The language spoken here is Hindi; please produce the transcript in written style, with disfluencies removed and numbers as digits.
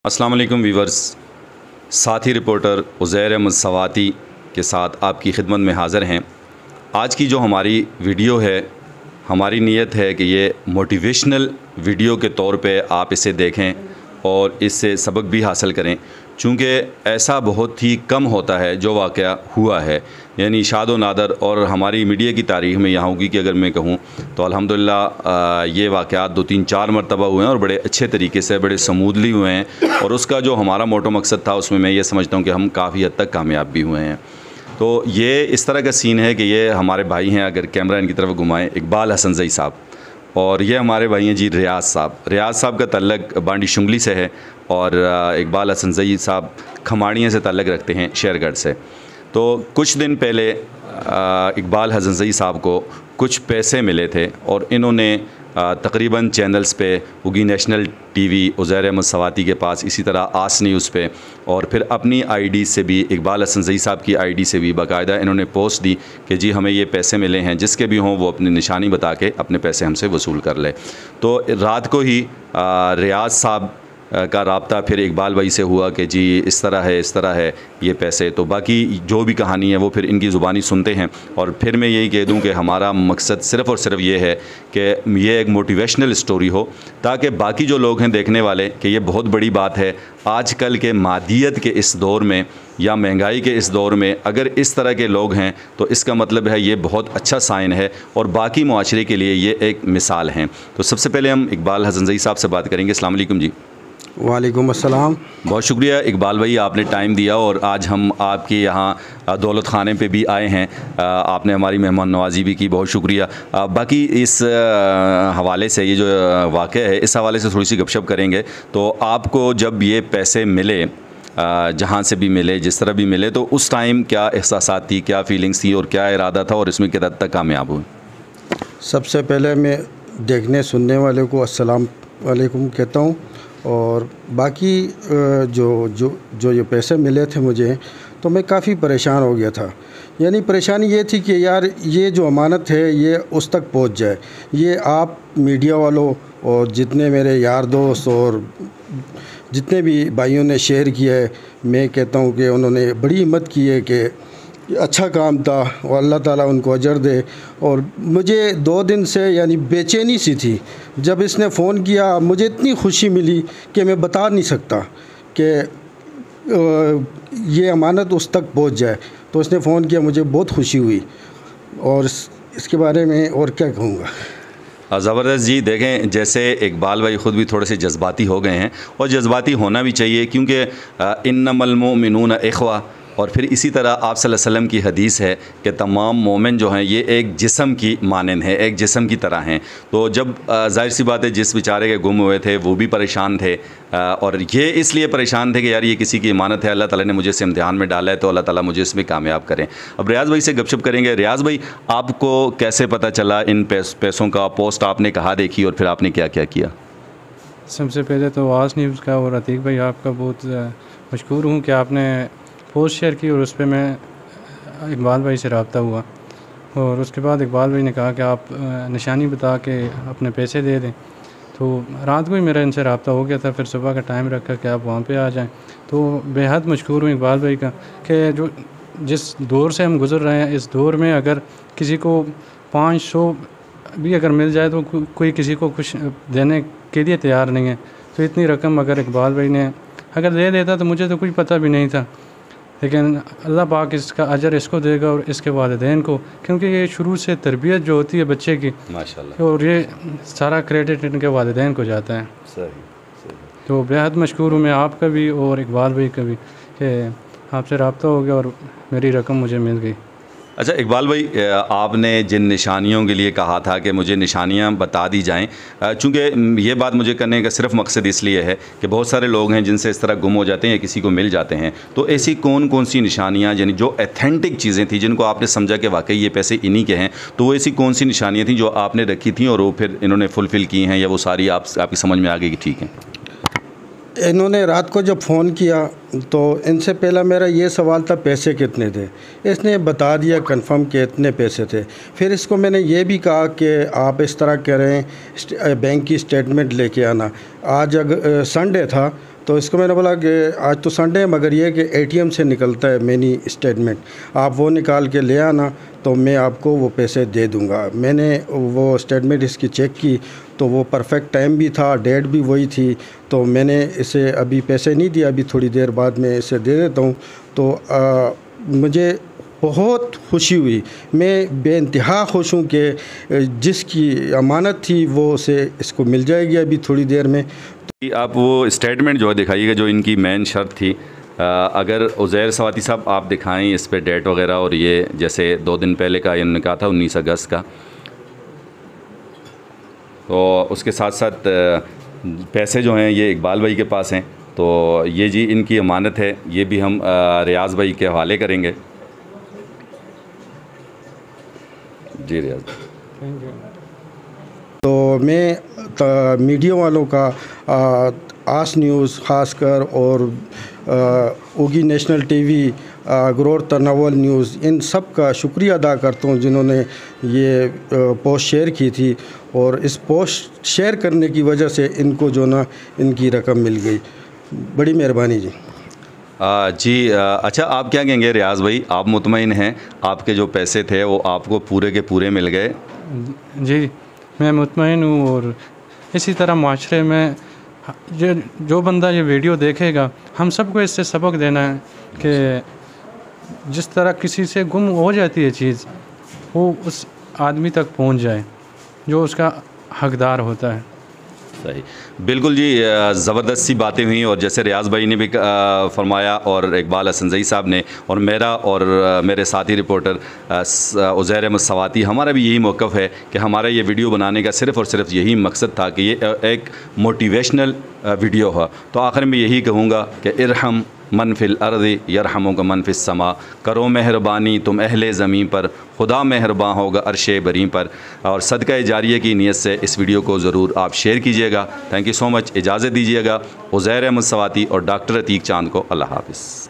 अस्सलाम वालेकुम वीवर्स, साथी रिपोर्टर उज़ैर अहमद सवाती के साथ आपकी खिदमत में हाज़िर हैं। आज की जो हमारी वीडियो है, हमारी नीयत है कि ये मोटिवेशनल वीडियो के तौर पे आप इसे देखें और इससे सबक भी हासिल करें, चूँकि ऐसा बहुत ही कम होता है जो वाक़या हुआ है, यानी शाद व नादर। और हमारी मीडिया की तारीख़ में यहाँ होगी कि अगर मैं कहूँ तो अल्हम्दुलिल्लाह ये वाक़यात 2-3-4 मरतबा हुए हैं और बड़े अच्छे तरीके से, बड़े स्मूथली हुए हैं। और उसका जो हमारा मोटो मकसद था उसमें मैं ये समझता हूँ कि हम काफ़ी हद तक कामयाब भी हुए हैं। तो ये इस तरह का सीन है कि ये हमारे भाई हैं, अगर कैमरा इनकी तरफ घुमाएँ, इकबाल हसन ज़ई साहब, और ये हमारे भाई हैं जी रियाज़ साहब। रियाज़ साहब का तल्लक बांडी शुंगली से है और इकबाल हसन ज़ई साहब खमाड़िया से तल्लक रखते हैं, शेरगढ़ से। तो कुछ दिन पहले इकबाल हसन ज़ई साहब को कुछ पैसे मिले थे और इन्होंने तकरीबन चैनल्स पे, उगी नेशनल टीवी, उज़ैर अहमद सवाती के पास, इसी तरह आस न्यूज़ पे, और फिर अपनी आईडी से भी, इकबाल हसन ज़ई साहब की आईडी से भी बाकायदा इन्होंने पोस्ट दी कि जी हमें ये पैसे मिले हैं, जिसके भी हों वो अपनी निशानी बता के अपने पैसे हमसे वसूल कर ले। तो रात को ही रियाज़ साहब का राब्ता फिर इकबाल भाई से हुआ कि जी इस तरह है, इस तरह है ये पैसे। तो बाकी जो भी कहानी है वो फिर इनकी ज़ुबानी सुनते हैं। और फिर मैं यही कह दूं कि हमारा मकसद सिर्फ़ और सिर्फ ये है कि ये एक मोटिवेशनल स्टोरी हो, ताकि बाकी जो लोग हैं देखने वाले कि ये बहुत बड़ी बात है आजकल के मादियत के इस दौर में या महंगाई के इस दौर में अगर इस तरह के लोग हैं तो इसका मतलब है ये बहुत अच्छा साइन है और बाकी मुआशरे के लिए ये एक मिसाल हैं। तो सबसे पहले हम इकबाल हसन ज़ई साहब से बात करेंगे। अस्सलाम वालेकुम जी। वालेकुम अस्सलाम। बहुत शुक्रिया इकबाल भाई, आपने टाइम दिया और आज हम आपके यहाँ दौलत खाने पे भी आए हैं। आपने हमारी मेहमान नवाजी भी की, बहुत शुक्रिया। बाकी इस हवाले से, ये जो वाक़या है इस हवाले से थोड़ी सी गपशप करेंगे। तो आपको जब ये पैसे मिले, जहाँ से भी मिले, जिस तरह भी मिले, तो उस टाइम क्या एहसासात थी, क्या फीलिंग्स थी और क्या इरादा था और इसमें कितना तक कामयाब हुए? सबसे पहले मैं देखने सुनने वाले को अस्सलाम वालेकुम कहता हूँ। और बाकी जो ये पैसे मिले थे मुझे, तो मैं काफ़ी परेशान हो गया था। यानी परेशानी ये थी कि यार ये जो अमानत है ये उस तक पहुंच जाए। ये आप मीडिया वालों और जितने मेरे यार दोस्त और जितने भी भाइयों ने शेयर किया है, मैं कहता हूँ कि उन्होंने बड़ी हिम्मत की है कि अच्छा काम था और अल्लाह ताला उनको अजर दे। और मुझे 2 दिन से यानी बेचैनी सी थी। जब इसने फ़ोन किया मुझे इतनी खुशी मिली कि मैं बता नहीं सकता कि ये अमानत उस तक पहुंच जाए। तो उसने फ़ोन किया, मुझे बहुत खुशी हुई। और इसके बारे में और क्या कहूँगा। ज़बरदस्त जी। देखें, जैसे इकबाल भाई ख़ुद भी थोड़े से जज्बाती हो गए हैं और जज्बाती होना भी चाहिए, क्योंकि इन्नमल मोमिनून इख्वा, और फिर इसी तरह आप सल्लल्लाहु अलैहि वसल्लम की हदीस है कि तमाम मोमिन जो हैं ये एक जिस्म की मानंद है, एक जिस्म की तरह हैं। तो जब ज़ाहिर सी बात है जिस बेचारे के गुम हुए थे वो भी परेशान थे, और ये इसलिए परेशान थे कि यार ये किसी की इमानत है, अल्लाह ताला ने मुझे इस इम्तिहान में डाला है, तो अल्लाह ताला मुझे इसमें कामयाब करें। अब रियाज़ भाई से गपशप करेंगे। रियाज़ भाई, आपको कैसे पता चला इन पैसों का? पोस्ट आपने कहाँ देखी और फिर आपने क्या क्या किया? सबसे पहले तो आस न्यूज़ का और अतीक भाई आपका बहुत मशकूर हूँ कि आपने पोस्ट शेयर की और उस पर मैं इकबाल भाई से रब्ता हुआ। और उसके बाद इकबाल भाई ने कहा कि आप निशानी बता के अपने पैसे दे दें। तो रात को ही मेरा इनसे रब्ता हो गया था, फिर सुबह का टाइम रखा कि आप वहाँ पे आ जाएं। तो बेहद मशकूर हूँ इकबाल भाई का कि जो जिस दौर से हम गुज़र रहे हैं, इस दौर में अगर किसी को 500 भी अगर मिल जाए तो कोई किसी को कुछ देने के लिए तैयार नहीं है। तो इतनी रकम अगर इकबाल भाई ने अगर दे देता तो मुझे तो कुछ पता भी नहीं था, लेकिन अल्लाह पाक इसका अजर इसको देगा और इसके वालिदैन को, क्योंकि ये शुरू से तरबियत जो होती है बच्चे की, माशाल्लाह, और ये सारा क्रेडिट इनके वालिदैन को जाता है। सही। तो बेहद मशकूर हूँ मैं आपका भी और इकबाल भाई का भी कि आपसे रब्ता हो गया और मेरी रकम मुझे मिल गई। अच्छा इकबाल भाई, आपने जिन निशानियों के लिए कहा था कि मुझे निशानियां बता दी जाएं, चूँकि ये बात मुझे करने का सिर्फ मकसद इसलिए है कि बहुत सारे लोग हैं जिनसे इस तरह गुम हो जाते हैं या किसी को मिल जाते हैं, तो ऐसी कौन कौन सी निशानियां, यानी जो ऑथेंटिक चीज़ें थी जिनको आपने समझा कि वाकई ये पैसे इन्हीं के हैं, तो वो ऐसी कौन सी निशानियाँ थी जो आपने रखी थी और वो फिर इन्होंने फुलफ़िल की हैं, या वो सारी आपकी समझ में आ गई कि ठीक है? इन्होंने रात को जब फ़ोन किया तो इनसे पहला मेरा ये सवाल था पैसे कितने थे। इसने बता दिया कंफर्म कि इतने पैसे थे। फिर इसको मैंने ये भी कहा कि आप इस तरह करें, बैंक की स्टेटमेंट लेके आना। आज अगर संडे था तो इसको मैंने बोला कि आज तो संडे है, मगर ये कि एटीएम से निकलता है मिनी स्टेटमेंट, आप वो निकाल के ले आना तो मैं आपको वो पैसे दे दूंगा। मैंने वो स्टेटमेंट इसकी चेक की तो वो परफेक्ट टाइम भी था, डेट भी वही थी, तो मैंने इसे अभी पैसे नहीं दिए, अभी थोड़ी देर बाद मैं इसे दे देता हूँ। तो मुझे बहुत खुशी हुई, मैं बेइंतहा खुश हूँ कि जिसकी अमानत थी वो उसे इसको मिल जाएगी अभी थोड़ी देर में। आप वो स्टेटमेंट जो है दिखाइएगा, जो इनकी मेन शर्त थी। अगर उज़ैर सवाती साहब आप दिखाएं इस पे डेट वगैरह, और ये जैसे 2 दिन पहले का इन्होंने कहा था 19 अगस्त का, तो उसके साथ साथ पैसे जो हैं ये इकबाल भाई के पास हैं, तो ये जी इनकी अमानत है, ये भी हम रियाज़ भाई के हवाले करेंगे। जी रियाज़, थैंक यू। तो मैं मीडिया वालों का आस न्यूज़ ख़ासकर और ओगी नेशनल टीवी, ग्रोर तनावल न्यूज़, इन सब का शुक्रिया अदा करता हूँ जिन्होंने ये पोस्ट शेयर की थी, और इस पोस्ट शेयर करने की वजह से इनको जो ना इनकी रकम मिल गई। बड़ी मेहरबानी जी। अच्छा, आप क्या कहेंगे रियाज़ भाई, आप मुतमईन हैं आपके जो पैसे थे वो आपको पूरे के पूरे मिल गए? जी, मैं मुतमईन हूँ, और इसी तरह माशरे में जो बंदा ये वीडियो देखेगा, हम सबको इससे सबक देना है कि जिस तरह किसी से गुम हो जाती है चीज़, वो उस आदमी तक पहुंच जाए जो उसका हकदार होता है। सही, बिल्कुल जी, ज़बरदस्त सी बातें हुई, और जैसे रियाज़ भाई ने भी फरमाया, और इकबाल हसनज़ई साहब ने, और मेरा और मेरे साथी रिपोर्टर उज़ैर अहमद सवाती, हमारा भी यही मौक़िफ़ है कि हमारा ये वीडियो बनाने का सिर्फ़ और सिर्फ यही मकसद था कि ये एक मोटिवेशनल वीडियो है। तो आखिर में यही कहूँगा कि इरहम मन फिल अर्ज़ यरहमुका मन फिस समा, करो मेहरबानी तुम अहले ज़मीन पर, खुदा मेहरबान होगा अर्शे बरी पर। और सदका जारिया की नीयत से इस वीडियो को ज़रूर आप शेयर कीजिएगा। Thank you so much. इजाज़त दीजिएगा उज़ैर अहमद सवाती और डॉक्टर अतीक चांद को। अल्लाह हाफ़िज़।